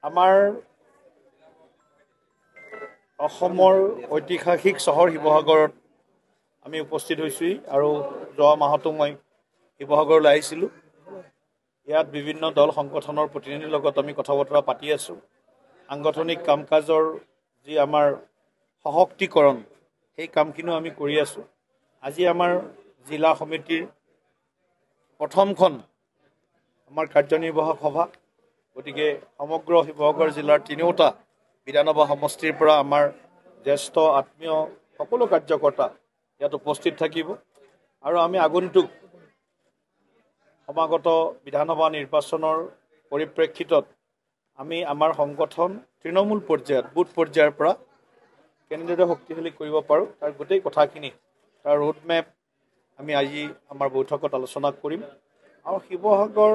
আমাৰ অসমৰ ঐতিহাসিক চহৰ শিৱসাগৰত আমি উপস্থিত হৈছোঁ আৰু যোৱা মাহতো মই শিৱসাগৰলৈ আহিছিলোঁ। ইয়াত বিভিন্ন দল সংগঠনৰ প্ৰতিনিধিৰ লগত আমি কথা বতৰা পাতি আছোঁ। সাংগঠনিক কাম কাজৰ যি আমাৰ সশক্তিকৰণ সেই কামখিনিও আমি কৰি আছোঁ। আজি আমাৰ জিলা সমিতিৰ প্ৰথমখন আমাৰ কাৰ্যনিৰ্বাহক সভা। গতিকে সমগ্ৰ শিৱসাগৰ জিলাৰ তিনিওটা বিধানসভা সমষ্টিৰ পৰা আমাৰ জ্যেষ্ঠ আত্মীয় সকলো কাৰ্যকৰ্তা ইয়াত উপস্থিত থাকিব আৰু আমি আগন্তুক সমাগত বিধানসভা নিৰ্বাচনৰ পৰিপ্ৰেক্ষিতত আমি আমাৰ সংগঠন তৃণমূল পৰ্যায়ত বুথ পৰ্যায়ৰ পৰা কেনেদৰে শক্তিশালী কৰিব পাৰোঁ তাৰ গোটেই কথাখিনি তাৰ ৰোডমেপ আমি আজি আমাৰ বৈঠকত আলোচনা কৰিম। আৰু শিৱসাগৰ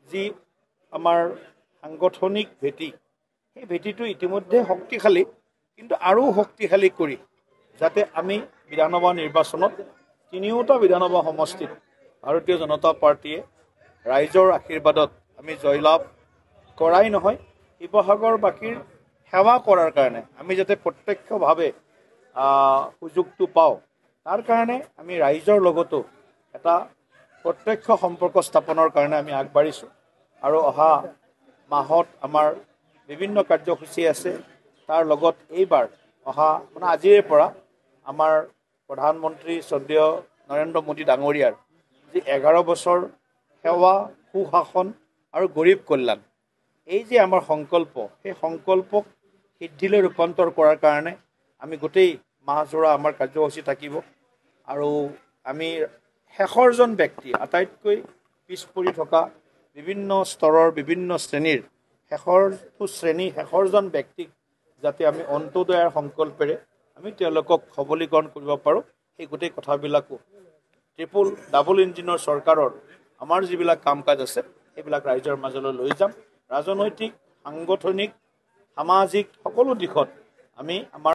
যি আমাৰ সাংগঠনিক ভেটি সেই ভেটিটো ইতিমধ্যে শক্তিশালী, কিন্তু আৰু শক্তিশালী কৰি যাতে আমি বিধানসভা নিৰ্বাচনত তিনিওটা বিধানসভা সমষ্টিত ভাৰতীয় জনতা পাৰ্টীয়ে ৰাইজৰ আশীৰ্বাদত আমি জয়লাভ কৰাই নহয়, শিৱসাগৰবাসীৰ সেৱা কৰাৰ কাৰণে আমি যাতে প্ৰত্যক্ষভাৱে সুযোগটো পাওঁ, তাৰ কাৰণে আমি ৰাইজৰ লগতো এটা প্ৰত্যক্ষ সম্পৰ্ক স্থাপনৰ কাৰণে আমি আগবাঢ়িছোঁ। আৰু অহা মাহত আমাৰ বিভিন্ন কাৰ্যসূচী আছে। তাৰ লগত এইবাৰ অহা আজিৰে পৰা আমাৰ প্ৰধানমন্ত্ৰী শ্ৰদ্ধেয় নৰেন্দ্ৰ মোদী ডাঙৰীয়াৰ যি 11 বছৰ সেৱা, সুশাসন আৰু গৰীব কল্যাণ, এই যে আমাৰ সংকল্প, সেই সংকল্পক সিদ্ধিলৈ ৰূপান্তৰ কৰাৰ কাৰণে আমি গোটেই মাহজোৰা আমাৰ কাৰ্যসূচী থাকিব। আৰু আমি শেষৰজন ব্যক্তি, আটাইতকৈ পিছ পৰি থকা বিভিন্ন স্তৰৰ বিভিন্ন শ্ৰেণীৰ শেষৰজন ব্যক্তিক যাতে আমি অন্তোদয়াৰ সংকল্পেৰে আমি তেওঁলোকক সবলীকৰণ কৰিব পাৰোঁ, সেই গোটেই কথাবিলাকো ডাবল ইঞ্জিনৰ চৰকাৰৰ আমাৰ যিবিলাক কাম কাজ আছে সেইবিলাক ৰাইজৰ মাজলৈ লৈ যাম। ৰাজনৈতিক, সাংগঠনিক, সামাজিক সকলো দিশত আমি আমাৰ